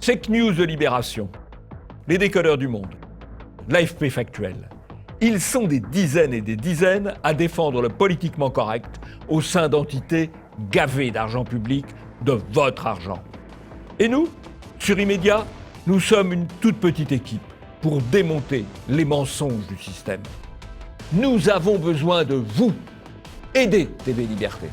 Check News de Libération, les décodeurs du monde, l'AFP Factuel. Ils sont des dizaines et des dizaines à défendre le politiquement correct au sein d'entités gavées d'argent public, de votre argent. Et nous, sur Immédiat, nous sommes une toute petite équipe pour démonter les mensonges du système. Nous avons besoin de vous. Aidez TV Liberté.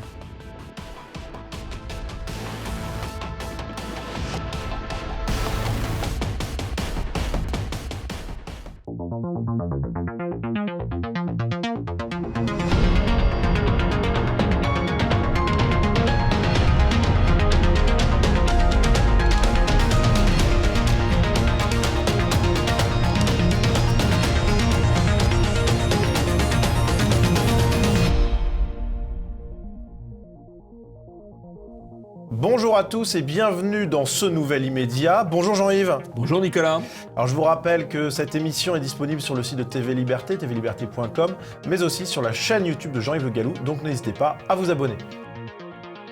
Bonjour à tous et bienvenue dans ce nouvel Immédiat. Bonjour Jean-Yves. Bonjour Nicolas. Alors je vous rappelle que cette émission est disponible sur le site de TV Liberté, tvliberté.com, mais aussi sur la chaîne YouTube de Jean-Yves Le Gallou, donc n'hésitez pas à vous abonner.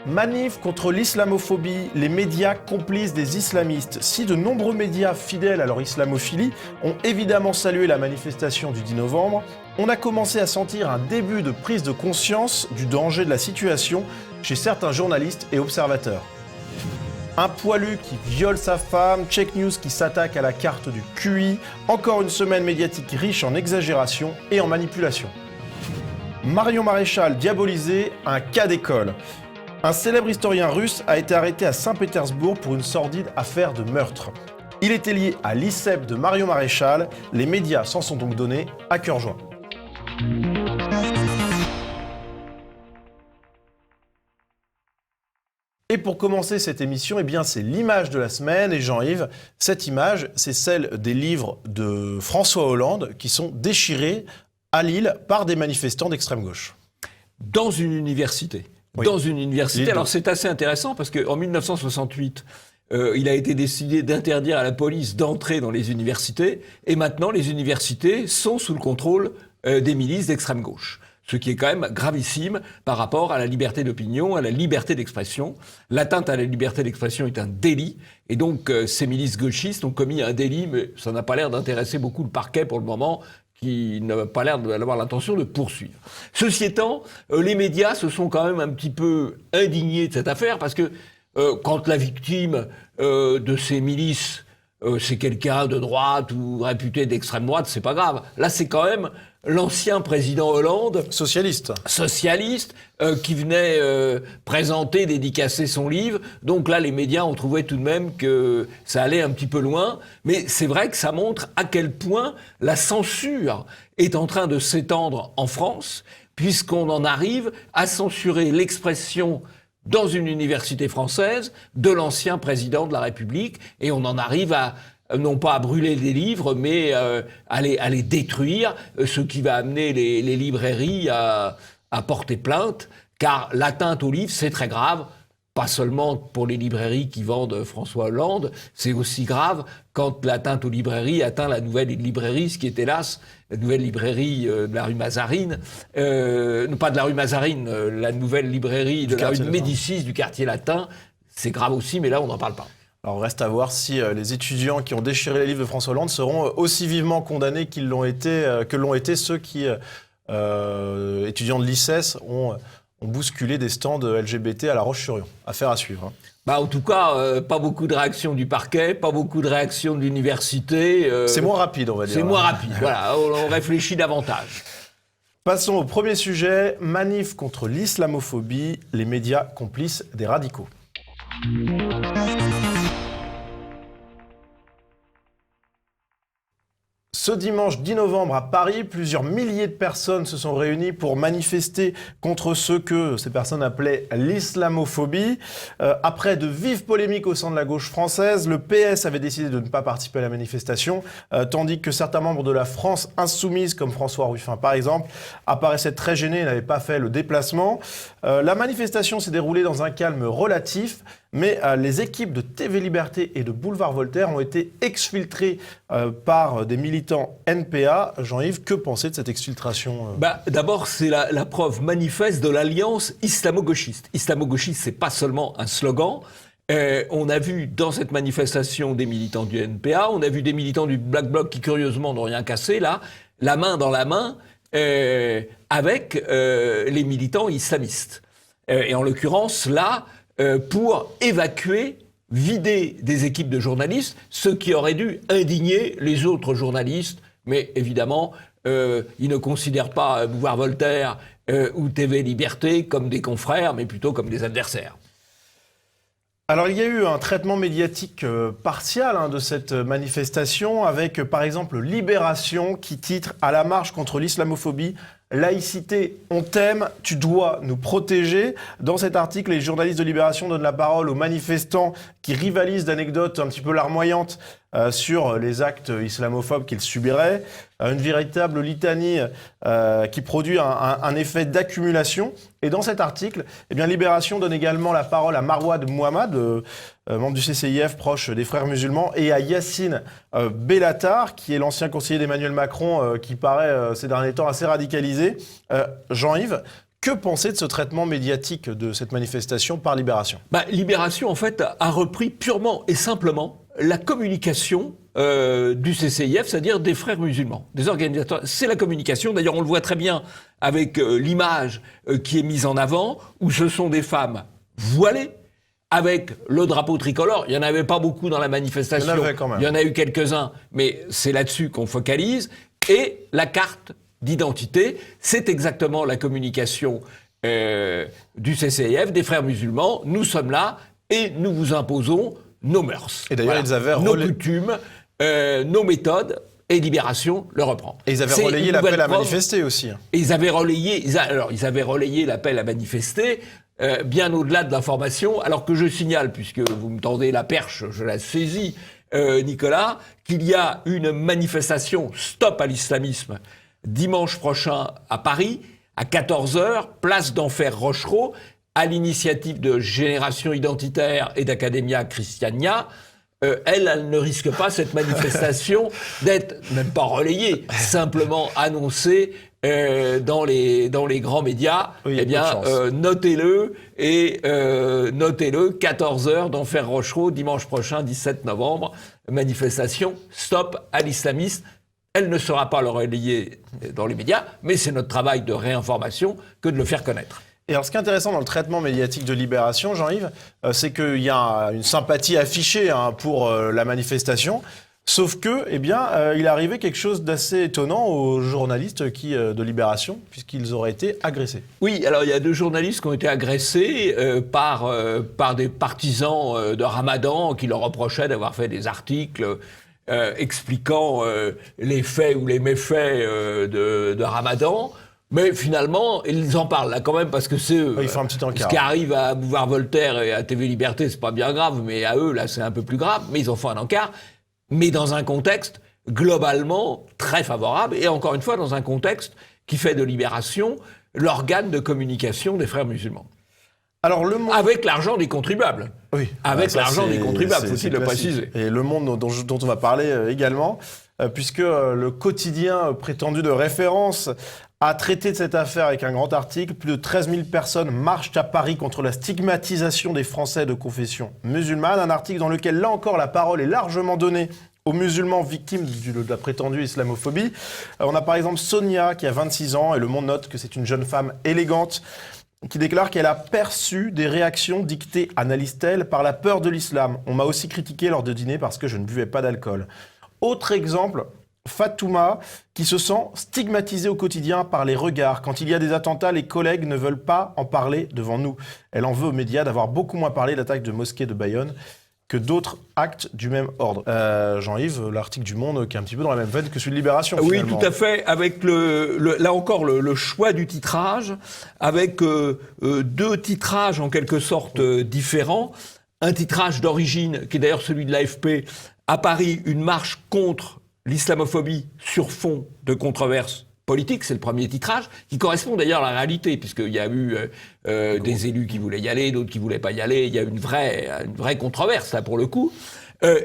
Manif contre l'islamophobie, les médias complices des islamistes. Si de nombreux médias fidèles à leur islamophilie ont évidemment salué la manifestation du 10 novembre, on a commencé à sentir un début de prise de conscience du danger de la situation chez certains journalistes et observateurs. Un poilu qui viole sa femme, Check News qui s'attaque à la carte du QI, encore une semaine médiatique riche en exagération et en manipulation. Marion Maréchal diabolisé, un cas d'école. Un célèbre historien russe a été arrêté à Saint-Pétersbourg pour une sordide affaire de meurtre. Il était lié à l'ICEP de Marion Maréchal, les médias s'en sont donc donnés à cœur joie. Et pour commencer cette émission, eh bien, c'est l'image de la semaine. Et Jean-Yves, cette image, c'est celle des livres de François Hollande qui sont déchirés à Lille par des manifestants d'extrême gauche. Dans une université. Oui. Dans une université. Lille. Alors c'est assez intéressant parce qu'en 1968, il a été décidé d'interdire à la police d'entrer dans les universités. Et maintenant, les universités sont sous le contrôle des milices d'extrême gauche. Ce qui est quand même gravissime par rapport à la liberté d'opinion, à la liberté d'expression. L'atteinte à la liberté d'expression est un délit. Et donc, ces milices gauchistes ont commis un délit, mais ça n'a pas l'air d'intéresser beaucoup le parquet pour le moment, qui n'a pas l'air d'avoir l'intention de poursuivre. Ceci étant, les médias se sont quand même un petit peu indignés de cette affaire, parce que quand la victime de ces milices, c'est quelqu'un de droite ou réputé d'extrême droite, c'est pas grave. Là, c'est quand même l'ancien président Hollande, socialiste, qui venait présenter, dédicacer son livre. Donc là, les médias ont trouvé tout de même que ça allait un petit peu loin. Mais c'est vrai que ça montre à quel point la censure est en train de s'étendre en France, puisqu'on en arrive à censurer l'expression dans une université française de l'ancien président de la République, et on en arrive à non pas à brûler des livres, mais à les détruire, ce qui va amener les librairies à porter plainte, car l'atteinte aux livres, c'est très grave, pas seulement pour les librairies qui vendent François Hollande, c'est aussi grave quand l'atteinte aux librairies atteint la nouvelle librairie, ce qui est hélas la nouvelle librairie de la rue Mazarine, pas de la rue Mazarine, la nouvelle librairie de la rue de Médicis, du quartier latin, c'est grave aussi, mais là on n'en parle pas. Alors reste à voir si les étudiants qui ont déchiré les livres de François Hollande seront aussi vivement condamnés que l'ont été ceux qui, étudiants de l'ICES, ont bousculé des stands LGBT à La Roche-sur-Yon. Affaire à suivre. Hein. En tout cas, pas beaucoup de réactions du parquet, pas beaucoup de réactions de l'université. C'est moins rapide, on va dire. C'est moins rapide, voilà, on réfléchit davantage. Passons au premier sujet, manif contre l'islamophobie, les médias complices des radicaux. Ce dimanche 10 novembre à Paris, plusieurs milliers de personnes se sont réunies pour manifester contre ce que ces personnes appelaient l'islamophobie. Après de vives polémiques au sein de la gauche française, le PS avait décidé de ne pas participer à la manifestation, tandis que certains membres de la France insoumise, comme François Ruffin par exemple, apparaissaient très gênés et n'avaient pas fait le déplacement. La manifestation s'est déroulée dans un calme relatif, mais les équipes de TV Liberté et de Boulevard Voltaire ont été exfiltrées par des militants NPA. Jean-Yves, que penser de cette exfiltration D'abord, c'est la preuve manifeste de l'alliance islamo-gauchiste. Islamo-gauchiste, c'est pas seulement un slogan, On a vu dans cette manifestation des militants du NPA, on a vu des militants du Black Bloc qui, curieusement, n'ont rien cassé, là, la main dans la main, avec les militants islamistes. Et en l'occurrence, là, pour évacuer, vider des équipes de journalistes, ce qui aurait dû indigner les autres journalistes. Mais évidemment, ils ne considèrent pas Boulevard Voltaire ou TV Liberté comme des confrères, mais plutôt comme des adversaires. Alors, il y a eu un traitement médiatique partial de cette manifestation avec, par exemple, Libération qui titre « À la marche contre l'islamophobie, laïcité, on t'aime, tu dois nous protéger ». Dans cet article, les journalistes de Libération donnent la parole aux manifestants qui rivalisent d'anecdotes un petit peu larmoyantes sur les actes islamophobes qu'ils subiraient. Une véritable litanie qui produit un effet d'accumulation. Et dans cet article, eh bien, Libération donne également la parole à Marouad Mouhammad, membre du CCIF, proche des frères musulmans, et à Yassine Bellatar, qui est l'ancien conseiller d'Emmanuel Macron, qui paraît ces derniers temps assez radicalisé. Jean-Yves, que penser de ce traitement médiatique de cette manifestation par Libération ? Libération, en fait, a repris purement et simplement la communication du CCIF, c'est-à-dire des frères musulmans, des organisateurs. C'est la communication. D'ailleurs, on le voit très bien avec l'image qui est mise en avant, où ce sont des femmes voilées, avec le drapeau tricolore. Il n'y en avait pas beaucoup dans la manifestation. Il y en avait quand même. Il y en a eu quelques-uns, mais c'est là-dessus qu'on focalise. Et la carte d'identité, c'est exactement la communication du CCIF, des frères musulmans. Nous sommes là et nous vous imposons nos mœurs. Et d'ailleurs, ils avaient nos coutumes, nos méthodes, et Libération le reprend. Et ils avaient relayé l'appel à manifester aussi. Et ils avaient relayé l'appel à manifester bien au-delà de l'information, alors que je signale, puisque vous me tendez la perche, je la saisis, Nicolas, qu'il y a une manifestation Stop à l'islamisme dimanche prochain à Paris, à 14h, place d'Enfer Rochereau, à l'initiative de Génération Identitaire et d'Academia Christiania. Elle ne risque pas, cette manifestation, d'être même pas relayée, simplement annoncée dans les grands médias. Oui, eh bien, notez-le, 14h d'Enfer Rochereau, dimanche prochain, 17 novembre, manifestation Stop à l'islamisme. Elle ne sera pas relayée dans les médias, mais c'est notre travail de réinformation que de le faire connaître. Et alors, ce qui est intéressant dans le traitement médiatique de Libération, Jean-Yves, c'est qu'il y a une sympathie affichée pour la manifestation, sauf que, il est arrivé quelque chose d'assez étonnant aux journalistes de Libération, puisqu'ils auraient été agressés. Oui, alors il y a 2 journalistes qui ont été agressés par des partisans de Ramadan qui leur reprochaient d'avoir fait des articles expliquant les faits ou les méfaits de Ramadan. Mais finalement, ils en parlent là quand même parce que c'est eux. Il faut un petit encart. Ce qui arrive à Boulevard Voltaire et à TV Liberté, c'est pas bien grave, mais à eux, là, c'est un peu plus grave. Mais ils en font un encart. Mais dans un contexte globalement très favorable. Et encore une fois, dans un contexte qui fait de Libération l'organe de communication des frères musulmans. Alors, Le Monde... Avec l'argent des contribuables. Oui. Avec l'argent des contribuables, faut-il le préciser. Et Le Monde dont on va parler également, puisque le quotidien prétendu de référence a traité de cette affaire avec un grand article. Plus de 13 000 personnes marchent à Paris contre la stigmatisation des Français de confession musulmane. Un article dans lequel, là encore, la parole est largement donnée aux musulmans victimes de la prétendue islamophobie. On a par exemple Sonia, qui a 26 ans, et Le Monde note que c'est une jeune femme élégante, qui déclare qu'elle a perçu des réactions dictées, analyse-t-elle, par la peur de l'islam. On m'a aussi critiqué lors de dîner parce que je ne buvais pas d'alcool. Autre exemple, Fatouma, qui se sent stigmatisée au quotidien par les regards. Quand il y a des attentats, les collègues ne veulent pas en parler devant nous. Elle en veut aux médias d'avoir beaucoup moins parlé de l'attaque de mosquée de Bayonne que d'autres actes du même ordre. Jean-Yves, l'article du Monde qui est un petit peu dans la même veine que celui de Libération, finalement. Oui, tout à fait, avec là encore le choix du titrage, avec 2 titrages en quelque sorte différents. Un titrage d'origine, qui est d'ailleurs celui de l'AFP, à Paris, une marche contre l'islamophobie sur fond de controverses politiques, c'est le premier titrage, qui correspond d'ailleurs à la réalité, puisqu'il y a eu des élus qui voulaient y aller, d'autres qui voulaient pas y aller, il y a une vraie controverse, là, pour le coup.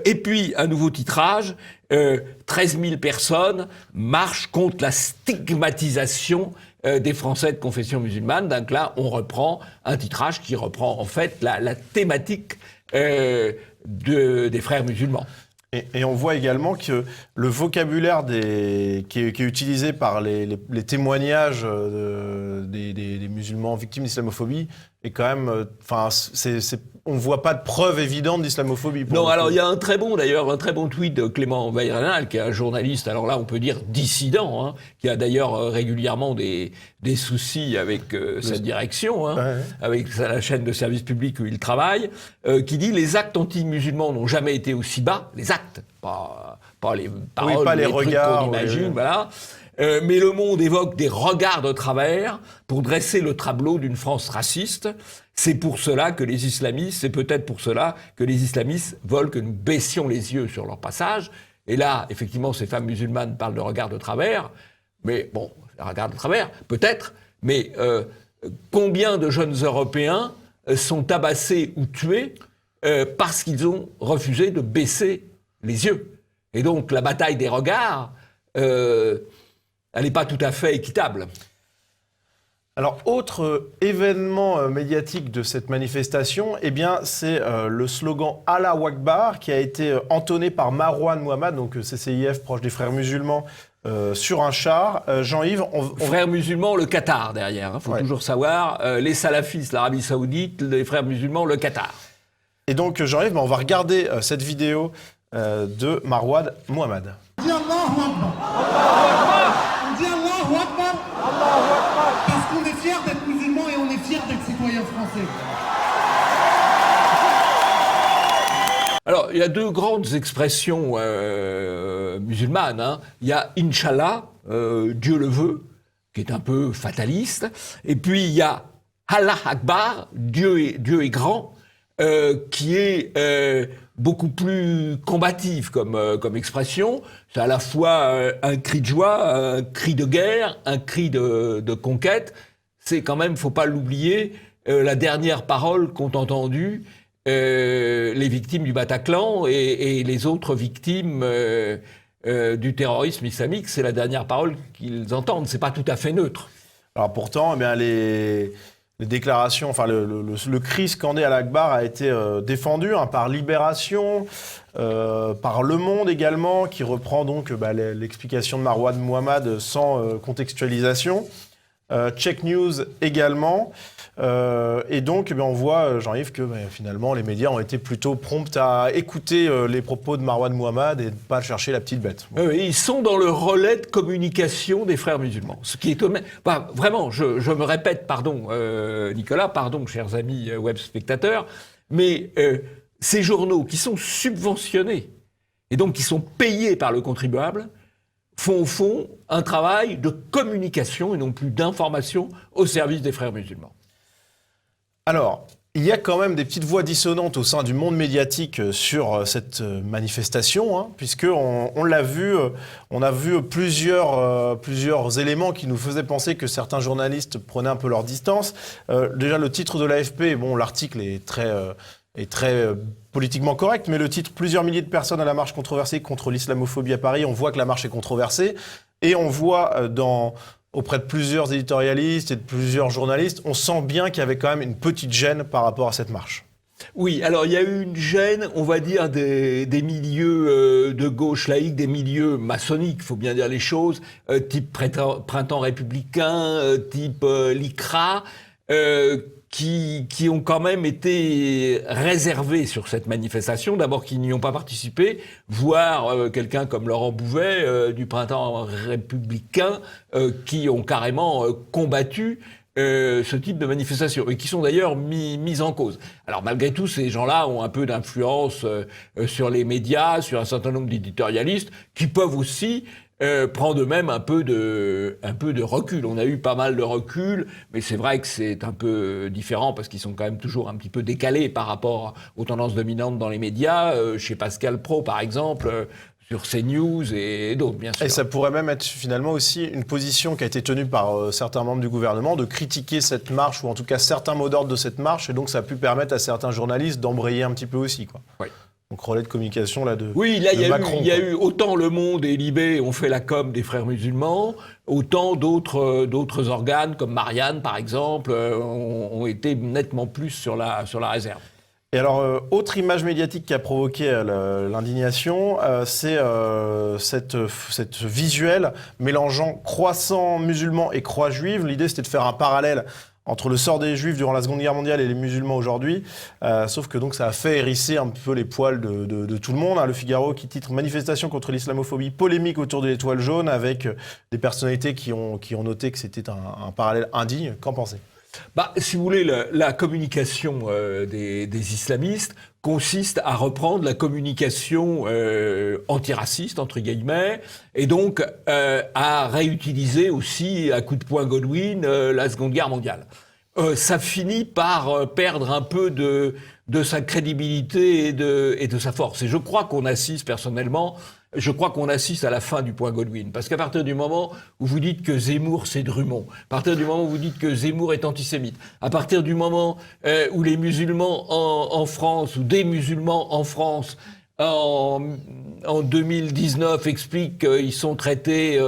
Et puis, un nouveau titrage, 13 000 personnes marchent contre la stigmatisation des Français de confession musulmane. Donc là, on reprend un titrage qui reprend, en fait, la thématique des frères musulmans. Et on voit également que le vocabulaire qui est utilisé par les témoignages des musulmans victimes d'islamophobie est quand même... on ne voit pas de preuve évidente d'islamophobie. Non, alors il y a un très bon tweet de Clément Weirenhall, qui est un journaliste, alors là on peut dire dissident, qui a d'ailleurs régulièrement des soucis avec sa direction, avec la chaîne de service public où il travaille, qui dit « Les actes anti-musulmans n'ont jamais été aussi bas », les actes, pas les paroles, pas les regards, qu'on imagine, voilà. Mais le monde évoque des regards de travers pour dresser le tableau d'une France raciste. C'est peut-être pour cela que les islamistes veulent que nous baissions les yeux sur leur passage. Et là, effectivement, ces femmes musulmanes parlent de regards de travers. Mais bon, regards de travers, peut-être. Mais combien de jeunes Européens sont tabassés ou tués parce qu'ils ont refusé de baisser les yeux? Et donc, la bataille des regards... elle n'est pas tout à fait équitable. Alors, autre événement médiatique de cette manifestation, eh bien, c'est le slogan « Allah Akbar » qui a été entonné par Marouane Mohammad, donc CCIF, proche des frères musulmans, sur un char. Jean-Yves, Frères musulmans, le Qatar derrière, faut toujours savoir. Les salafistes, l'Arabie Saoudite, les frères musulmans, le Qatar. Et donc, Jean-Yves, on va regarder cette vidéo de Marouane Mohammad. On dit Allahu Akbar. Parce qu'on est fiers d'être musulmans et on est fiers d'être citoyens français. Alors, il y a deux grandes expressions musulmanes. Il y a « Inch'Allah », Dieu le veut, qui est un peu fataliste. Et puis, il y a « Allah Akbar », Dieu est grand, qui est beaucoup plus combative comme expression. C'est à la fois un cri de joie, un cri de guerre, un cri de conquête. C'est quand même, faut pas l'oublier, la dernière parole qu'ont entendue les victimes du Bataclan et les autres victimes du terrorisme islamique. C'est la dernière parole qu'ils entendent. C'est pas tout à fait neutre. Alors pourtant, eh bien, les déclarations, enfin le cri scandé à l'Akbar a été défendu par Libération, par Le Monde également, qui reprend donc l'explication de Marouane Mohammad sans contextualisation. Check News également. Et donc, on voit, Jean-Yves, que finalement, les médias ont été plutôt prompts à écouter les propos de Marouane Mohammad et de ne pas chercher la petite bête. Bon. Ils sont dans le relais de communication des frères musulmans. Ce qui est vraiment, je me répète, pardon, Nicolas, pardon, chers amis web spectateurs, mais ces journaux qui sont subventionnés et donc qui sont payés par le contribuable font au fond un travail de communication et non plus d'information au service des frères musulmans. Alors, il y a quand même des petites voix dissonantes au sein du monde médiatique sur cette manifestation, puisqu'on l'a vu, on a vu plusieurs éléments qui nous faisaient penser que certains journalistes prenaient un peu leur distance. Déjà, le titre de l'AFP, l'article est très politiquement correct, mais le titre « Plusieurs milliers de personnes à la marche controversée contre l'islamophobie à Paris », on voit que la marche est controversée, et on voit auprès de plusieurs éditorialistes et de plusieurs journalistes, on sent bien qu'il y avait quand même une petite gêne par rapport à cette marche. Oui, alors il y a eu une gêne, on va dire, des milieux de gauche laïque, des milieux maçonniques, il faut bien dire les choses, type Printemps républicain, type l'ICRA, qui ont quand même été réservés sur cette manifestation, d'abord qui n'y ont pas participé, voire quelqu'un comme Laurent Bouvet du Printemps républicain, qui ont carrément combattu ce type de manifestation, et qui sont d'ailleurs mis en cause. Alors malgré tout, ces gens-là ont un peu d'influence sur les médias, sur un certain nombre d'éditorialistes, qui peuvent aussi prendre eux-mêmes un peu de recul. On a eu pas mal de recul, mais c'est vrai que c'est un peu différent parce qu'ils sont quand même toujours un petit peu décalés par rapport aux tendances dominantes dans les médias. Chez Pascal Praud, par exemple, sur CNews et d'autres, bien sûr. Et ça pourrait même être finalement aussi une position qui a été tenue par certains membres du gouvernement de critiquer cette marche, ou en tout cas certains mots d'ordre de cette marche, et donc ça a pu permettre à certains journalistes d'embrayer un petit peu aussi, quoi. Oui. Donc relais de communication là de Oui, là Macron, il y a eu autant Le Monde et Libé ont fait la com des frères musulmans, autant d'autres organes comme Marianne par exemple ont été nettement plus sur la réserve. Et alors, autre image médiatique qui a provoqué l'indignation, c'est cette visuel mélangeant croissants musulmans et croix juive. L'idée, c'était de faire un parallèle entre le sort des Juifs durant la Seconde Guerre mondiale et les musulmans aujourd'hui. Sauf que donc ça a fait hérisser un peu les poils de tout le monde. Le Figaro qui titre « Manifestation contre l'islamophobie, polémique autour de l'étoile jaune » avec des personnalités qui ont noté que c'était un parallèle indigne. Qu'en pensez ? Si vous voulez, la communication des islamistes consiste à reprendre la communication antiraciste, entre guillemets, et donc à réutiliser aussi, à coup de poing Godwin, la Seconde Guerre mondiale. Ça finit par perdre un peu de sa crédibilité et de sa force. Et je crois qu'on assiste, personnellement, à la fin du point Godwin. Parce qu'à partir du moment où vous dites que Zemmour, c'est Drummond, à partir du moment où vous dites que Zemmour est antisémite, à partir du moment où les musulmans en France, ou des musulmans en France, en 2019 expliquent qu'ils sont traités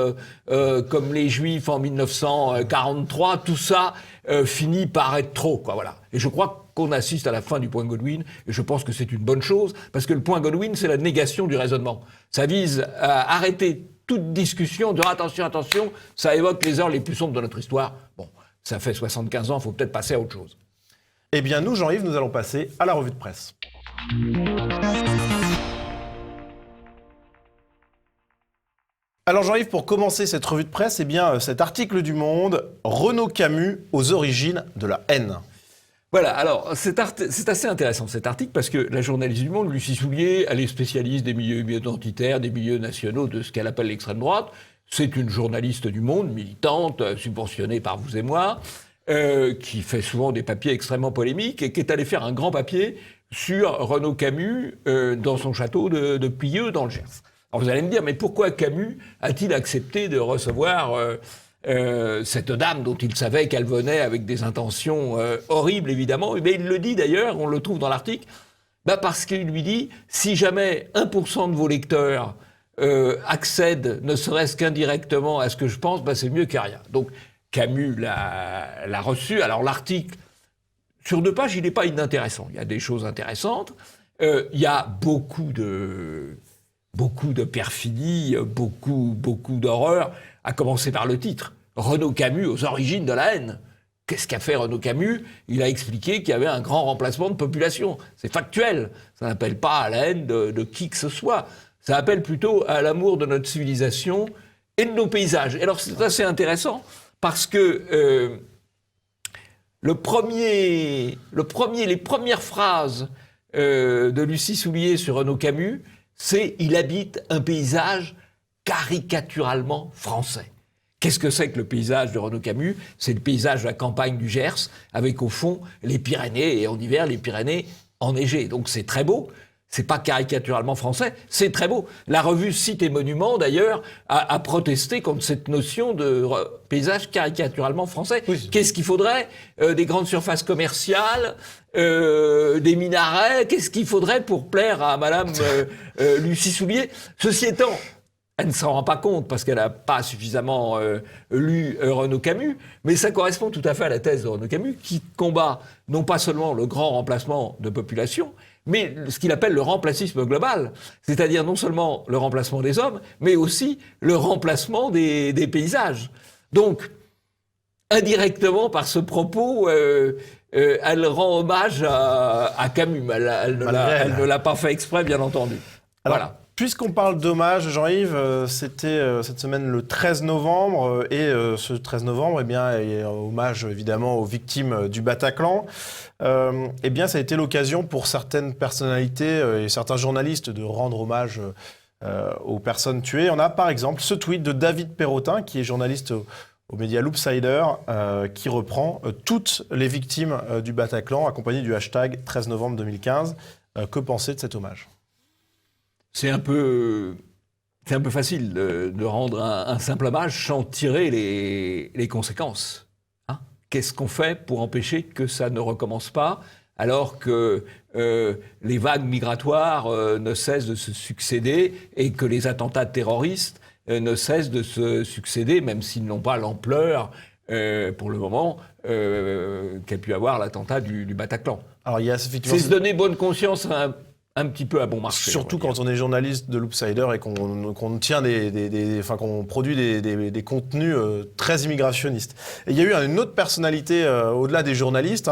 comme les Juifs en 1943, tout ça finit par être trop, quoi, voilà. Et je crois qu'on assiste à la fin du point Godwin, et je pense que c'est une bonne chose, parce que le point Godwin, c'est la négation du raisonnement. Ça vise à arrêter toute discussion, de attention, ça évoque les heures les plus sombres de notre histoire. Bon, ça fait 75 ans, il faut peut-être passer à autre chose. Eh bien, nous, Jean-Yves, nous allons passer à la revue de presse. Alors Jean-Yves, pour commencer cette revue de presse, cet article du Monde, Renaud Camus aux origines de la haine. Voilà, alors c'est assez intéressant cet article parce que la journaliste du Monde, Lucie Soulier, elle est spécialiste des milieux identitaires, des milieux nationaux, de ce qu'elle appelle l'extrême droite. C'est une journaliste du Monde, militante, subventionnée par vous et moi, qui fait souvent des papiers extrêmement polémiques et qui est allée faire un grand papier sur Renaud Camus dans son château de Plieux dans le Gers. Alors vous allez me dire, mais pourquoi Camus a-t-il accepté de recevoir cette dame dont il savait qu'elle venait avec des intentions horribles, évidemment. Mais il le dit d'ailleurs, on le trouve dans l'article, parce qu'il lui dit, si jamais 1% de vos lecteurs accèdent, ne serait-ce qu'indirectement à ce que je pense, c'est mieux que rien. Donc Camus l'a reçu. Alors l'article, sur 2 pages, il n'est pas inintéressant. Il y a des choses intéressantes. Il y a beaucoup de perfidie, beaucoup d'horreur, à commencer par le titre. Renaud Camus aux origines de la haine. Qu'est-ce qu'a fait Renaud Camus ? Il a expliqué qu'il y avait un grand remplacement de population. C'est factuel. Ça n'appelle pas à la haine de qui que ce soit. Ça appelle plutôt à l'amour de notre civilisation et de nos paysages. Et alors c'est assez intéressant parce que les premières phrases de Lucie Soulier sur Renaud Camus, c'est « il habite un paysage caricaturalement français ». Qu'est-ce que c'est que le paysage de Renaud Camus ? C'est le paysage de la campagne du Gers, avec au fond les Pyrénées, et en hiver les Pyrénées enneigées. Donc c'est très beau, c'est pas caricaturalement français, c'est très beau. La revue Sites et Monuments, d'ailleurs, a protesté contre cette notion de paysage caricaturalement français. Oui. Qu'est-ce qu'il faudrait ? Des grandes surfaces commerciales, des minarets, qu'est-ce qu'il faudrait pour plaire à Madame Lucie Soulier ? Ceci étant, elle ne s'en rend pas compte parce qu'elle n'a pas suffisamment lu Renaud Camus, mais ça correspond tout à fait à la thèse de Renaud Camus qui combat non pas seulement le grand remplacement de population, mais ce qu'il appelle le remplacisme global, c'est-à-dire non seulement le remplacement des hommes, mais aussi le remplacement des paysages. Donc, indirectement, par ce propos, elle rend hommage à Camus. Elle ne l'a pas fait exprès, bien entendu. Alors, voilà. Puisqu'on parle d'hommage, Jean-Yves, c'était cette semaine le 13 novembre, et ce 13 novembre, il y a hommage évidemment aux victimes du Bataclan. Ça a été l'occasion pour certaines personnalités et certains journalistes de rendre hommage aux personnes tuées. On a par exemple ce tweet de David Perrotin, qui est journaliste au média Loopsider, qui reprend toutes les victimes du Bataclan, accompagné du hashtag 13 novembre 2015. Que penser de cet hommage ? C'est un peu facile de rendre un simple hommage sans tirer les conséquences. Hein ? Qu'est-ce qu'on fait pour empêcher que ça ne recommence pas, alors que les vagues migratoires ne cessent de se succéder et que les attentats terroristes ne cessent de se succéder, même s'ils n'ont pas l'ampleur, pour le moment, qu'a pu avoir l'attentat du Bataclan. Alors, il y a effectivement... C'est se donner bonne conscience un petit peu à bon marché. Surtout quand on est journaliste de l'Oopsider et qu'on tient qu'on produit des contenus très immigrationnistes. Et il y a eu une autre personnalité, au-delà des journalistes,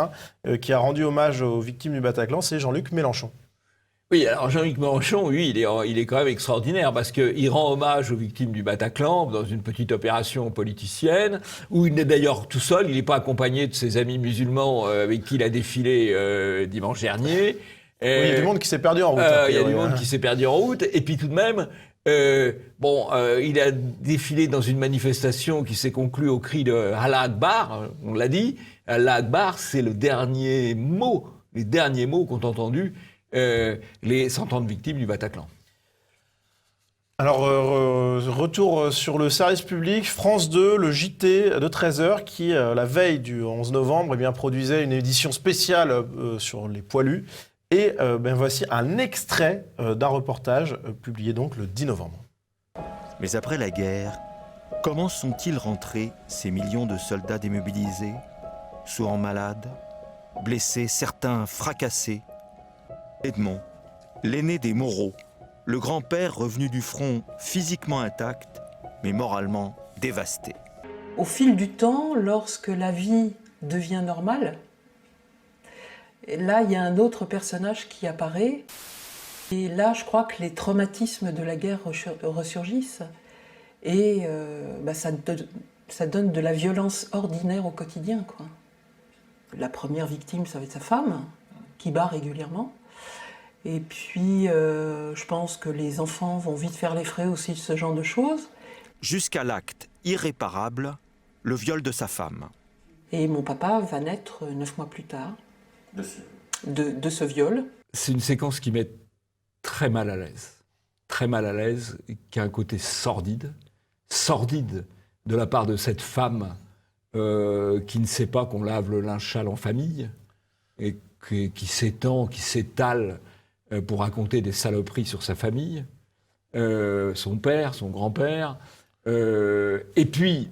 qui a rendu hommage aux victimes du Bataclan, c'est Jean-Luc Mélenchon. Oui, alors Jean-Luc Mélenchon, lui, il est quand même extraordinaire parce qu'il rend hommage aux victimes du Bataclan dans une petite opération politicienne où il n'est d'ailleurs tout seul, il n'est pas accompagné de ses amis musulmans avec qui il a défilé dimanche dernier. Oui, il y a du monde qui s'est perdu en route. Il y a du monde qui s'est perdu en route. Et puis tout de même, il a défilé dans une manifestation qui s'est conclue au cri de Allah Akbar, on l'a dit. Allah Akbar, c'est les derniers mots qu'ont entendus les 130 victimes du Bataclan. Alors, retour sur le service public, France 2, le JT de 13h, qui, la veille du 11 novembre, produisait une édition spéciale sur les poilus. Et voici un extrait d'un reportage publié donc le 10 novembre. Mais après la guerre, comment sont-ils rentrés, ces millions de soldats démobilisés, souvent malades, blessés, certains fracassés? Edmond, l'aîné des Moreau, le grand-père revenu du front physiquement intact, mais moralement dévasté. Au fil du temps, lorsque la vie devient normale, là, il y a un autre personnage qui apparaît. Et là, je crois que les traumatismes de la guerre ressurgissent. Et ça donne de la violence ordinaire au quotidien, quoi. La première victime, ça va être sa femme, qui bat régulièrement. Et puis, je pense que les enfants vont vite faire les frais aussi de ce genre de choses. Jusqu'à l'acte irréparable, le viol de sa femme. Et mon papa va naître 9 mois plus tard de ce viol. C'est une séquence qui met très mal à l'aise, qui a un côté sordide de la part de cette femme qui ne sait pas qu'on lave le linge sale en famille et qui s'étale pour raconter des saloperies sur sa famille, son père, son grand-père. Et puis,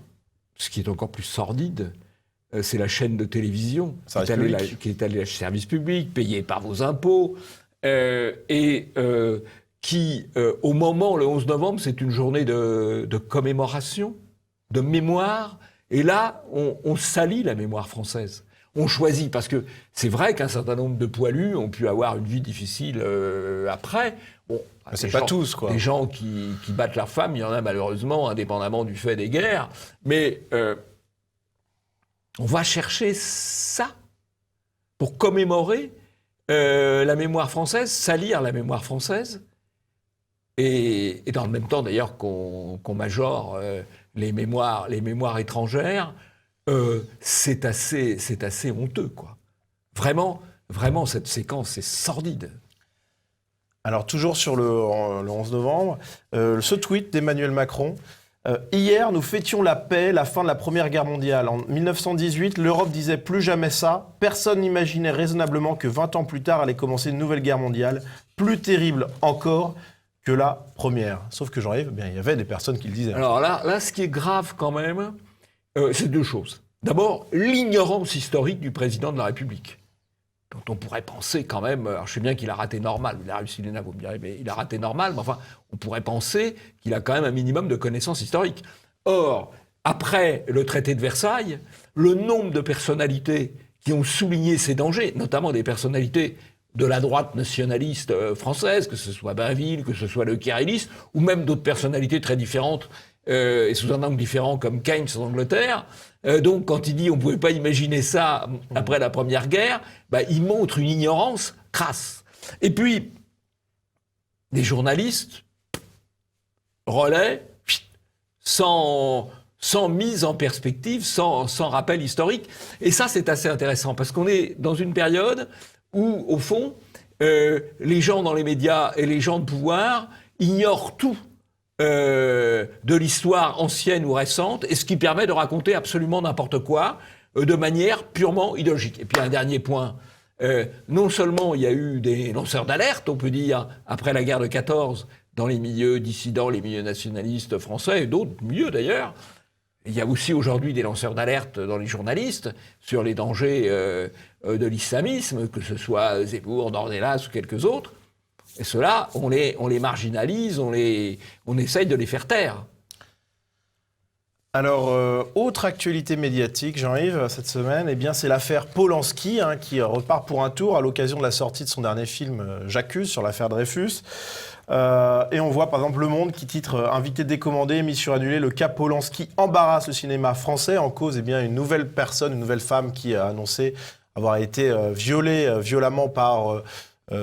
ce qui est encore plus sordide, c'est la chaîne de télévision qui est allée à service public, payée par vos impôts, qui, au moment, le 11 novembre, c'est une journée de commémoration, de mémoire, et là, on salit la mémoire française. On choisit, parce que c'est vrai qu'un certain nombre de poilus ont pu avoir une vie difficile après. Bon, c'est pas tous, quoi. Des gens qui battent leurs femmes, il y en a malheureusement, indépendamment du fait des guerres. Mais on va chercher ça pour commémorer la mémoire française, salir la mémoire française. Et dans le même temps, d'ailleurs, qu'on majore les mémoires étrangères. C'est assez honteux, quoi. Vraiment, cette séquence est sordide. Alors, toujours sur le 11 novembre, ce tweet d'Emmanuel Macron. Hier, nous fêtions la paix, la fin de la Première Guerre mondiale. En 1918, l'Europe disait plus jamais ça. Personne n'imaginait raisonnablement que 20 ans plus tard allait commencer une nouvelle guerre mondiale, plus terrible encore que la première. Sauf que Jean-Yves, il y avait des personnes qui le disaient. Alors là, ce qui est grave quand même, c'est deux choses. D'abord, l'ignorance historique du président de la République, dont on pourrait penser quand même, alors je sais bien qu'il a raté normal, il a réussi l'ENA, vous me direz, mais il a raté normal, mais enfin, on pourrait penser qu'il a quand même un minimum de connaissances historiques. Or, après le traité de Versailles, le nombre de personnalités qui ont souligné ces dangers, notamment des personnalités de la droite nationaliste française, que ce soit Bainville, que ce soit Le Kérélis, ou même d'autres personnalités très différentes, et sous un angle différent comme Keynes en Angleterre. Donc, quand il dit on ne pouvait pas imaginer ça après la Première Guerre, il montre une ignorance crasse. Et puis, des journalistes relaient sans mise en perspective, sans rappel historique. Et ça, c'est assez intéressant, parce qu'on est dans une période où, au fond, les gens dans les médias et les gens de pouvoir ignorent tout de l'histoire ancienne ou récente, et ce qui permet de raconter absolument n'importe quoi de manière purement idéologique. Et puis un dernier point, non seulement il y a eu des lanceurs d'alerte, on peut dire, après la guerre de 14, dans les milieux dissidents, les milieux nationalistes français, et d'autres milieux d'ailleurs, Il y a aussi aujourd'hui des lanceurs d'alerte dans les journalistes sur les dangers de l'islamisme, que ce soit Zemmour, Dornelas ou quelques autres. Et ceux-là, on les marginalise, on essaye de les faire taire. Alors, autre actualité médiatique, Jean-Yves, cette semaine, eh bien, c'est l'affaire Polanski, qui repart pour un tour à l'occasion de la sortie de son dernier film J'accuse sur l'affaire Dreyfus. Et on voit par exemple Le Monde qui titre Invité décommandé, mission annulée, le cas Polanski embarrasse le cinéma français. En cause, eh bien, une nouvelle femme qui a annoncé avoir été violée violemment par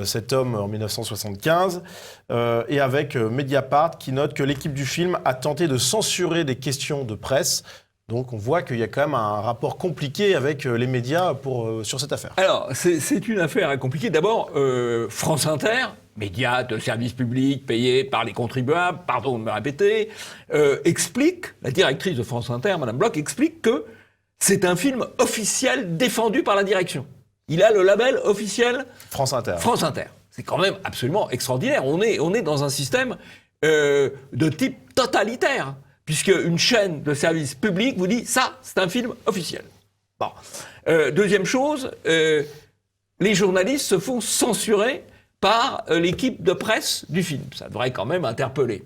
cet homme en 1975, et avec Mediapart qui note que l'équipe du film a tenté de censurer des questions de presse. Donc on voit qu'il y a quand même un rapport compliqué avec les médias sur cette affaire. Alors, c'est une affaire compliquée. D'abord, France Inter, média de service public payé par les contribuables, pardon de me répéter, explique, la directrice de France Inter, Madame Bloch, explique que c'est un film officiel défendu par la direction. Il a le label officiel France Inter. France Inter. C'est quand même absolument extraordinaire. On est dans un système de type totalitaire, puisque une chaîne de service public vous dit ça, c'est un film officiel. Bon. Deuxième chose, les journalistes se font censurer par l'équipe de presse du film. Ça devrait quand même interpeller.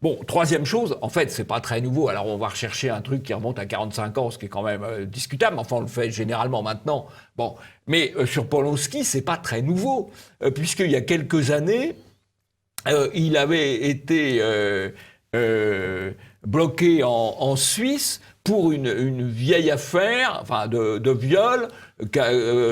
Bon, troisième chose, en fait, c'est pas très nouveau. Alors, on va rechercher un truc qui remonte à 45 ans, ce qui est quand même discutable. Enfin, on le fait généralement maintenant. Bon, mais sur Polanski, c'est pas très nouveau, puisqu'il y a quelques années, il avait été bloqué en Suisse pour une vieille affaire, enfin de viol,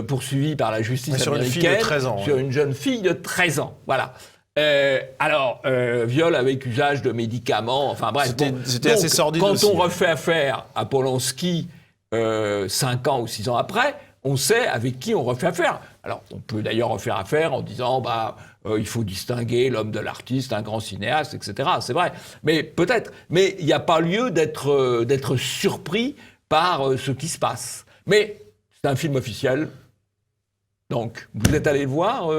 poursuivie par la justice sur américaine. Une fille de 13 ans. Sur une jeune fille de 13 ans, voilà. Viol avec usage de médicaments, enfin bref. C'était assez sordide quand aussi. on refait affaire à Polanski 5 ans ou 6 ans après, on sait avec qui on refait affaire. Alors, on peut d'ailleurs refaire affaire en disant, il faut distinguer l'homme de l'artiste, un grand cinéaste, etc. C'est vrai. Mais peut-être. Mais il n'y a pas lieu d'être surpris par ce qui se passe. Mais c'est un film officiel. Donc, vous êtes allé le voir,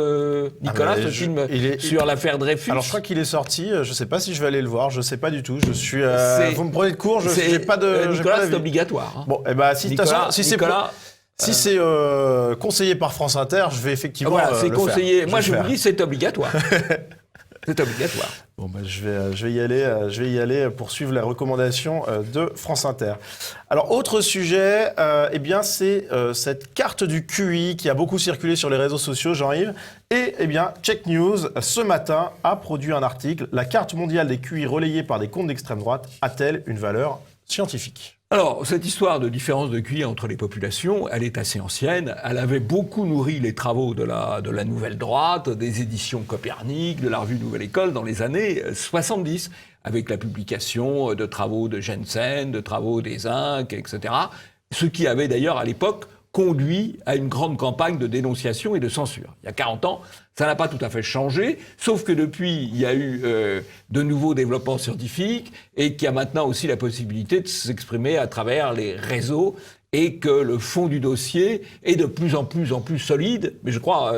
Nicolas, ce film sur l'affaire Dreyfus? Alors, je crois qu'il est sorti. Je ne sais pas si je vais aller le voir. Je ne sais pas du tout. Je suis. Vous me prenez de court. Je n'ai pas de. Nicolas, c'est obligatoire. Hein. Bon, si c'est conseillé par France Inter, je vais effectivement. Voilà, c'est conseillé. Faire. Moi, je vous dis, c'est obligatoire. C'est obligatoire. Bon, je vais y aller pour suivre les recommandations de France Inter. Alors, autre sujet, c'est cette carte du QI qui a beaucoup circulé sur les réseaux sociaux, Jean-Yves. Et, Check News, ce matin, a produit un article. La carte mondiale des QI relayée par des comptes d'extrême droite a-t-elle une valeur scientifique ? Alors, cette histoire de différence de QI entre les populations, elle est assez ancienne. Elle avait beaucoup nourri les travaux de la Nouvelle Droite, des éditions Copernic, de la revue Nouvelle École dans les années 70, avec la publication de travaux de Jensen, de travaux des Inc., etc. Ce qui avait d'ailleurs à l'époque conduit à une grande campagne de dénonciation et de censure. Il y a 40 ans, ça n'a pas tout à fait changé, sauf que depuis, il y a eu de nouveaux développements scientifiques et qu'il y a maintenant aussi la possibilité de s'exprimer à travers les réseaux et que le fond du dossier est de plus en plus solide. Mais je crois,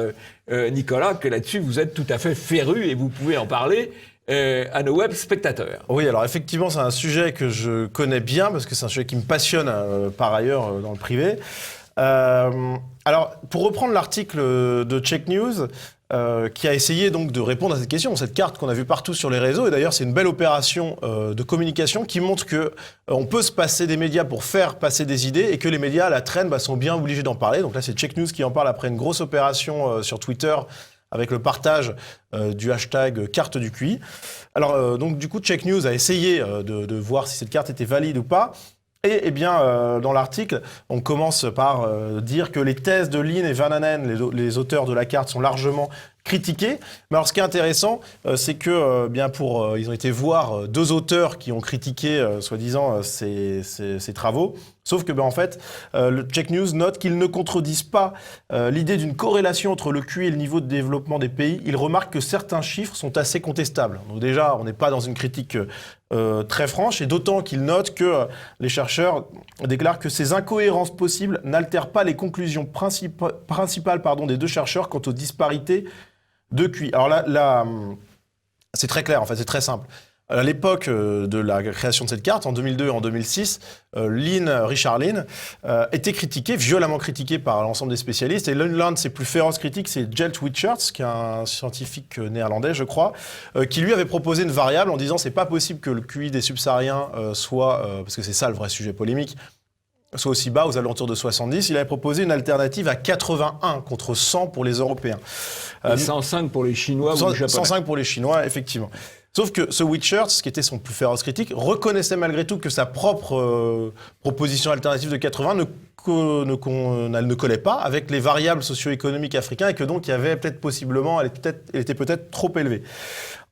Nicolas, que là-dessus, vous êtes tout à fait féru et vous pouvez en parler à nos web spectateurs. Oui, alors effectivement, c'est un sujet que je connais bien parce que c'est un sujet qui me passionne par ailleurs dans le privé. Alors, pour reprendre l'article de Check News, qui a essayé donc de répondre à cette question, cette carte qu'on a vue partout sur les réseaux, et d'ailleurs c'est une belle opération de communication qui montre que on peut se passer des médias pour faire passer des idées et que les médias à la traîne sont bien obligés d'en parler. Donc là, c'est Check News qui en parle après une grosse opération sur Twitter avec le partage du hashtag carte du QI. Alors, donc du coup, Check News a essayé de voir si cette carte était valide ou pas. Et dans l'article, on commence par dire que les thèses de Lynn et Van Hanen, les auteurs de la carte, sont largement critiquées. Mais alors, ce qui est intéressant, c'est que ils ont été voir 2 auteurs qui ont critiqué, soi-disant, ces travaux. Sauf que, en fait, le Check News note qu'ils ne contredisent pas l'idée d'une corrélation entre le QI et le niveau de développement des pays. Ils remarquent que certains chiffres sont assez contestables. Donc déjà, on n'est pas dans une critique très franche, et d'autant qu'ils notent que les chercheurs déclarent que ces incohérences possibles n'altèrent pas les conclusions principales des 2 chercheurs quant aux disparités de QI. Alors là, c'est très clair, en fait, c'est très simple. À l'époque de la création de cette carte, en 2002 et en 2006, Richard Lynn était violemment critiqué par l'ensemble des spécialistes. Et l'un de ses plus féroces critiques, c'est Jelt Witcherts, qui est un scientifique néerlandais, je crois, qui lui avait proposé une variable en disant c'est pas possible que le QI des subsahariens soit, parce que c'est ça le vrai sujet polémique, soit aussi bas, aux alentours de 70. Il avait proposé une alternative à 81 contre 100 pour les Européens. Et 105 pour les Chinois ou les Japonais. 105 pour les Chinois, effectivement. Sauf que ce Witcherts, qui était son plus féroce critique, reconnaissait malgré tout que sa propre proposition alternative de 80 ne collait pas avec les variables socio-économiques africaines et que donc il y avait elle était peut-être trop élevée.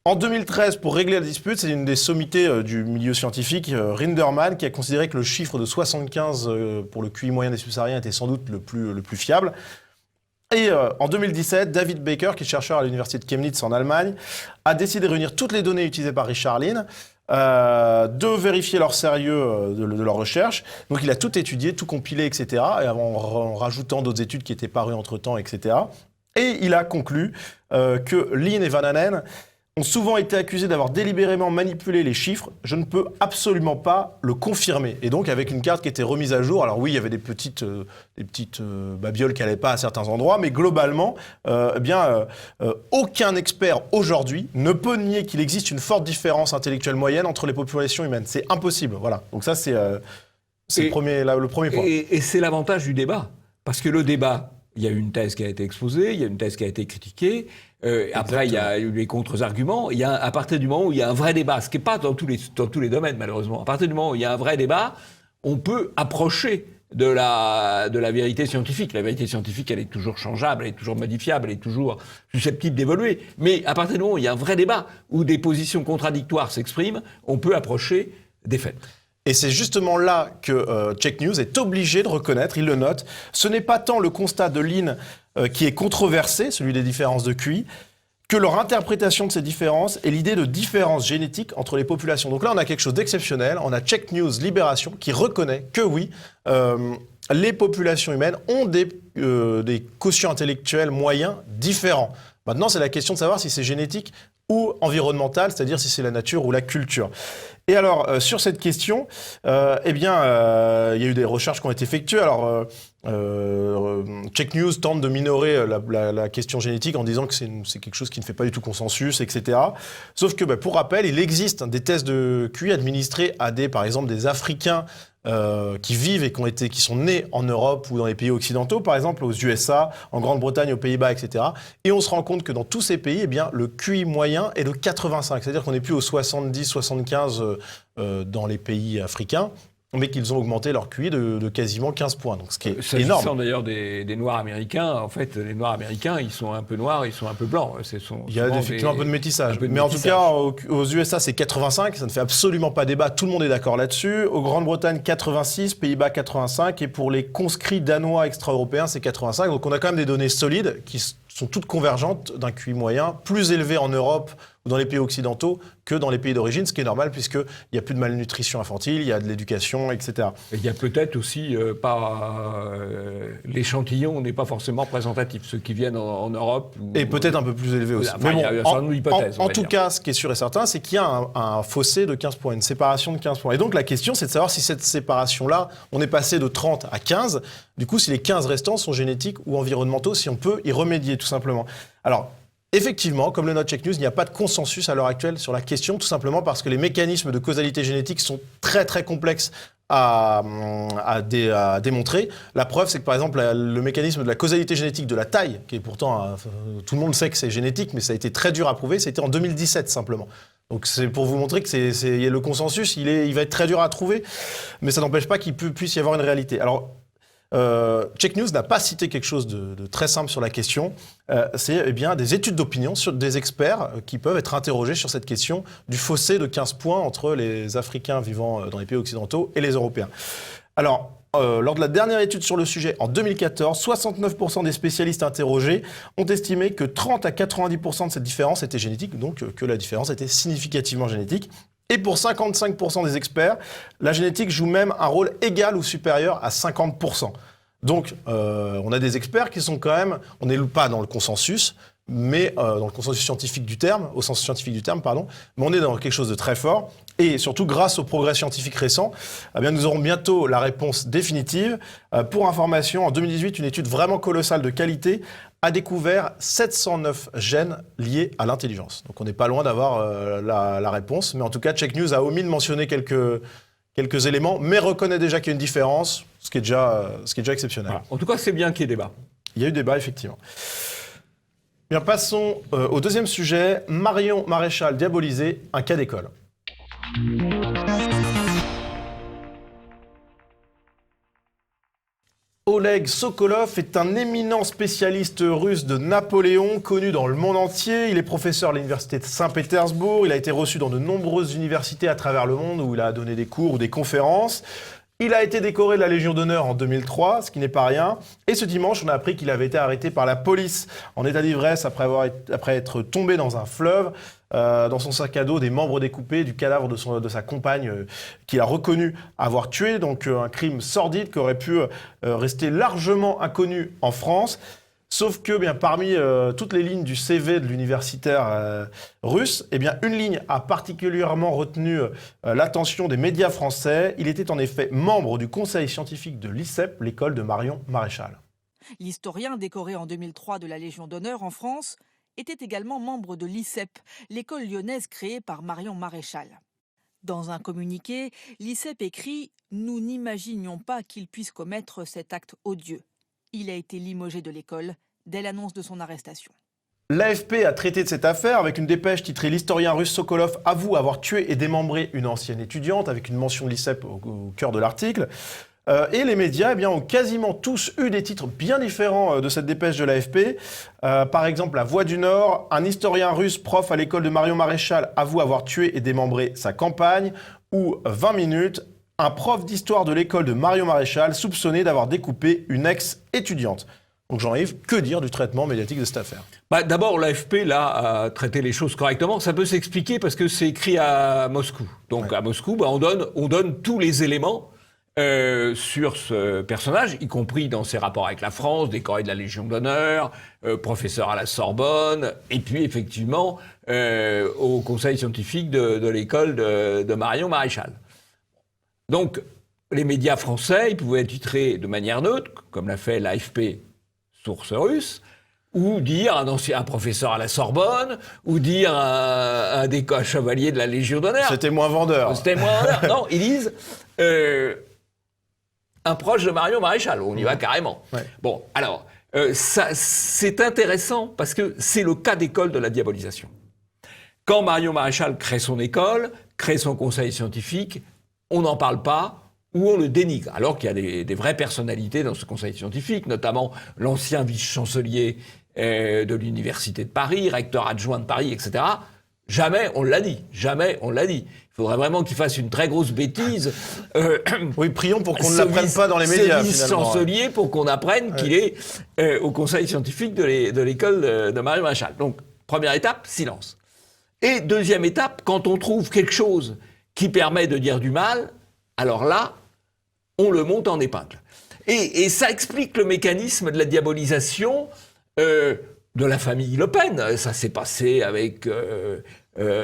En 2013, pour régler la dispute, c'est une des sommités du milieu scientifique, Rinderman, qui a considéré que le chiffre de 75 pour le QI moyen des subsahariens était sans doute le plus fiable. Et en 2017, David Baker, qui est chercheur à l'université de Chemnitz en Allemagne, a décidé de réunir toutes les données utilisées par Richard Lynn, de vérifier leur sérieux de leur recherche. Donc il a tout étudié, tout compilé, etc., et en rajoutant d'autres études qui étaient parues entre-temps, etc. Et il a conclu que Lynn et Van Hanen ont souvent été accusés d'avoir délibérément manipulé les chiffres. Je ne peux absolument pas le confirmer. Et donc, avec une carte qui était remise à jour, alors oui, il y avait des petites babioles qui n'allaient pas à certains endroits, mais globalement, aucun expert aujourd'hui ne peut nier qu'il existe une forte différence intellectuelle moyenne entre les populations humaines. C'est impossible, voilà. Donc ça, c'est le premier point. Et c'est l'avantage du débat. Parce que le débat, il y a une thèse qui a été exposée, il y a une thèse qui a été critiquée. Après, il y a eu les contre-arguments. Il y a, à partir du moment où il y a un vrai débat, ce qui n'est pas dans tous les domaines, malheureusement, à partir du moment où il y a un vrai débat, on peut approcher de la vérité scientifique. La vérité scientifique, elle est toujours changeable, elle est toujours modifiable, elle est toujours susceptible d'évoluer. Mais à partir du moment où il y a un vrai débat, où des positions contradictoires s'expriment, on peut approcher des faits. Et c'est justement là que Check News est obligé de reconnaître, il le note, ce n'est pas tant le constat de Lynn qui est controversé, celui des différences de QI, que leur interprétation de ces différences et l'idée de différence génétique entre les populations. Donc là, on a quelque chose d'exceptionnel. On a Check News Libération qui reconnaît que oui, les populations humaines ont des quotients intellectuels moyens différents. Maintenant, c'est la question de savoir si c'est génétique ou environnemental, c'est-à-dire si c'est la nature ou la culture. Et alors, sur cette question, il y a eu des recherches qui ont été effectuées. Alors, Check News tente de minorer la question génétique en disant que c'est quelque chose qui ne fait pas du tout consensus, etc. Sauf que, pour rappel, il existe des tests de QI administrés à par exemple, des Africains qui vivent et qui sont nés en Europe ou dans les pays occidentaux, par exemple aux USA, en Grande-Bretagne, aux Pays-Bas, etc. Et on se rend compte que dans tous ces pays, le QI moyen est de 85. C'est-à-dire qu'on n'est plus aux 70, 75 dans les pays africains, mais qu'ils ont augmenté leur QI de quasiment 15 points. Donc, ce qui est énorme. S'agissant d'ailleurs des Noirs américains, en fait, les Noirs américains, ils sont un peu noirs, ils sont un peu blancs. Il y a effectivement un peu de métissage. Mais en tout cas, aux USA, c'est 85, ça ne fait absolument pas débat, tout le monde est d'accord là-dessus. Aux Grande-Bretagne, 86, Pays-Bas, 85, et pour les conscrits danois extra-européens, c'est 85. Donc on a quand même des données solides qui sont toutes convergentes d'un QI moyen plus élevé en Europe ou dans les pays occidentaux que dans les pays d'origine, ce qui est normal puisqu'il n'y a plus de malnutrition infantile, il y a de l'éducation, etc. Il y a peut-être aussi l'échantillon n'est pas forcément représentatif, ceux qui viennent en Europe. Et peut-être un peu plus élevé aussi. Enfin, mais bon, il y a sans doute une hypothèse. En tout cas, ce qui est sûr et certain, c'est qu'il y a un fossé de 15 points, une séparation de 15 points. Et donc la question, c'est de savoir si cette séparation-là, on est passé de 30 à 15, du coup, si les 15 restants sont génétiques ou environnementaux, si on peut y remédier, tout simplement. Alors, effectivement, comme le note Check News, il n'y a pas de consensus à l'heure actuelle sur la question, tout simplement parce que les mécanismes de causalité génétique sont très très complexes à démontrer. La preuve, c'est que par exemple, le mécanisme de la causalité génétique de la taille, qui est pourtant, tout le monde sait que c'est génétique, mais ça a été très dur à prouver, c'était en 2017 simplement. Donc c'est pour vous montrer que le consensus, il va être très dur à trouver, mais ça n'empêche pas qu'il puisse y avoir une réalité. Alors, Check News n'a pas cité quelque chose de très simple sur la question. C'est des études d'opinion sur des experts qui peuvent être interrogés sur cette question du fossé de 15 points entre les Africains vivant dans les pays occidentaux et les Européens. Alors, lors de la dernière étude sur le sujet, en 2014, 69% des spécialistes interrogés ont estimé que 30 à 90% de cette différence était génétique, donc que la différence était significativement génétique. Et pour 55% des experts, la génétique joue même un rôle égal ou supérieur à 50%. Donc, on a des experts qui sont quand même, on n'est pas dans le consensus, mais dans le consensus scientifique du terme, au sens scientifique du terme, pardon, mais on est dans quelque chose de très fort. Et surtout, grâce aux progrès scientifiques récents, eh bien, nous aurons bientôt la réponse définitive. Pour information, en 2018, une étude vraiment colossale de qualité a découvert 709 gènes liés à l'intelligence. Donc on n'est pas loin d'avoir la réponse, mais en tout cas, Check News a omis de mentionner quelques éléments, mais reconnaît déjà qu'il y a une différence, ce qui est déjà exceptionnel. Voilà. En tout cas, c'est bien qu'il y ait débat. Il y a eu débat, effectivement. Bien, passons au deuxième sujet. Marion Maréchal diabolisée, un cas d'école. Oleg Sokolov est un éminent spécialiste russe de Napoléon, connu dans le monde entier. Il est professeur à l'université de Saint-Pétersbourg. Il a été reçu dans de nombreuses universités à travers le monde où il a donné des cours ou des conférences. Il a été décoré de la Légion d'honneur en 2003, ce qui n'est pas rien. Et ce dimanche, on a appris qu'il avait été arrêté par la police en état d'ivresse après être tombé dans un fleuve. Dans son sac à dos, des membres découpés du cadavre de sa compagne qu'il a reconnu avoir tué. Donc un crime sordide qui aurait pu rester largement inconnu en France. Sauf que bien, parmi toutes les lignes du CV de l'universitaire russe, eh bien, une ligne a particulièrement retenu l'attention des médias français. Il était en effet membre du conseil scientifique de l'ICEP, l'école de Marion Maréchal. L'historien décoré en 2003 de la Légion d'honneur en France était également membre de l'ICEP, l'école lyonnaise créée par Marion Maréchal. Dans un communiqué, l'ICEP écrit « Nous n'imaginions pas qu'il puisse commettre cet acte odieux ». Il a été limogé de l'école dès l'annonce de son arrestation. L'AFP a traité de cette affaire avec une dépêche titrée « L'historien russe Sokolov avoue avoir tué et démembré une ancienne étudiante » avec une mention de l'ICEP au cœur de l'article. Et les médias ont quasiment tous eu des titres bien différents de cette dépêche de l'AFP. Par exemple, La Voix du Nord, un historien russe prof à l'école de Marion Maréchal avoue avoir tué et démembré sa campagne. Ou 20 minutes, un prof d'histoire de l'école de Marion Maréchal soupçonné d'avoir découpé une ex-étudiante. Donc Jean-Yves, que dire du traitement médiatique de cette affaire ? D'abord, l'AFP, là, a traité les choses correctement. Ça peut s'expliquer parce que c'est écrit à Moscou. Donc à Moscou, on donne tous les éléments sur ce personnage, y compris dans ses rapports avec la France, décoré de la Légion d'honneur, professeur à la Sorbonne, et puis effectivement au conseil scientifique de l'école de Marion Maréchal. Donc, les médias français, ils pouvaient titrer de manière neutre, comme l'a fait l'AFP, source russe, ou dire un professeur à la Sorbonne, ou dire un chevalier de la Légion d'honneur. C'était moins vendeur. Non, ils disent un proche de Marion Maréchal. On y va carrément. Ouais. Bon, alors, c'est intéressant parce que c'est le cas d'école de la diabolisation. Quand Marion Maréchal crée son école, crée son conseil scientifique, on n'en parle pas ou on le dénigre. Alors qu'il y a des vraies personnalités dans ce conseil scientifique, notamment l'ancien vice-chancelier de l'Université de Paris, recteur adjoint de Paris, etc. Jamais on l'a dit. Jamais on l'a dit. Il faudrait vraiment qu'il fasse une très grosse bêtise. Oui, prions pour qu'on ne l'apprenne pas dans les médias. Ce vice-chancelier pour qu'on apprenne qu'il est au conseil scientifique de l'école de Marion Maréchal. Donc, première étape, silence. Et deuxième étape, quand on trouve quelque chose qui permet de dire du mal, alors là, on le monte en épingle. Et ça explique le mécanisme de la diabolisation de la famille Le Pen. Ça s'est passé avec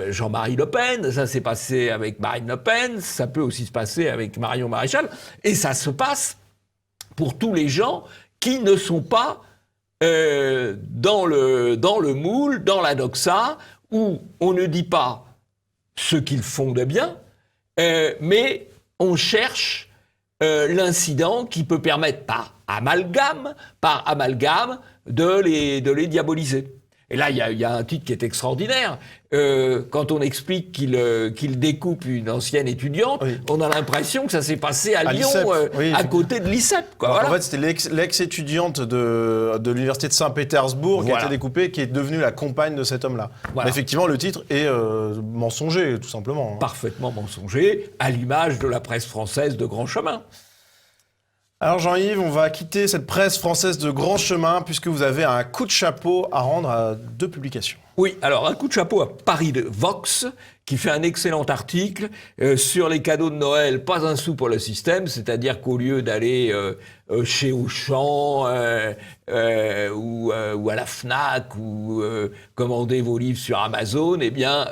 Jean-Marie Le Pen, ça s'est passé avec Marine Le Pen, ça peut aussi se passer avec Marion Maréchal, et ça se passe pour tous les gens qui ne sont pas dans le moule, dans la doxa, où on ne dit pas ce qu'ils font de bien, mais on cherche l'incident qui peut permettre par amalgame de les diaboliser. Et là, il y a un titre qui est extraordinaire. Quand on explique qu'il découpe une ancienne étudiante, oui. On a l'impression que ça s'est passé à Lyon, à côté de l'ICEP. Voilà. En fait, c'était l'ex-étudiante de l'université de Saint-Pétersbourg qui a été découpée, qui est devenue la compagne de cet homme-là. Voilà. Mais effectivement, le titre est mensonger, tout simplement. Parfaitement mensonger, à l'image de la presse française de grand chemin. Alors Jean-Yves, on va quitter cette presse française de grand chemin puisque vous avez un coup de chapeau à rendre à 2 publications. Oui, alors un coup de chapeau à Paris de Vox, qui fait un excellent article sur les cadeaux de Noël, pas un sou pour le système, c'est-à-dire qu'au lieu d'aller chez Auchan ou à la Fnac ou commander vos livres sur Amazon, eh bien,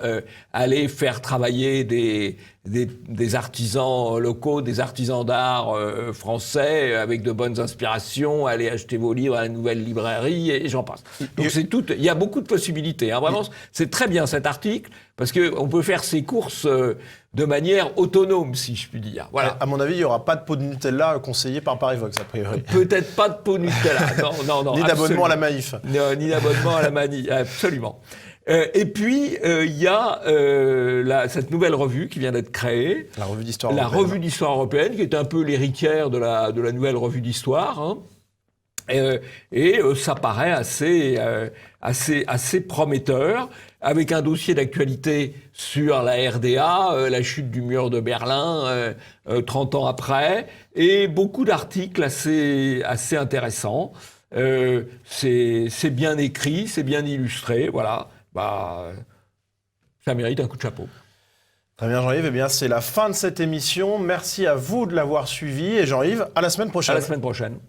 aller faire travailler des artisans locaux, des artisans d'art français avec de bonnes inspirations, aller acheter vos livres à la nouvelle librairie et j'en passe. Donc c'est tout, il y a beaucoup de possibilités. Hein. Vraiment, c'est très bien cet article parce que on peut faire ses courses de manière autonome, si je puis dire. Voilà. À mon avis, il n'y aura pas de pot de Nutella conseillé par Paris Vox, a priori. Peut-être pas de pot Nutella. Non. Ni d'abonnement à la Maïf. Non, ni d'abonnement à la Mani, absolument. Et puis, il y a cette nouvelle revue qui vient d'être créée. La revue d'histoire La européenne. revue d'histoire européenne, qui est un peu l'héritière de la nouvelle revue d'histoire. Hein. Ça paraît assez prometteur, avec un dossier d'actualité sur la RDA, la chute du mur de Berlin, 30 ans après, et beaucoup d'articles assez intéressants. C'est bien écrit, c'est bien illustré, voilà. Ça mérite un coup de chapeau. Très bien, Jean-Yves. Eh bien, c'est la fin de cette émission. Merci à vous de l'avoir suivi. Et Jean-Yves, à la semaine prochaine. À la semaine prochaine.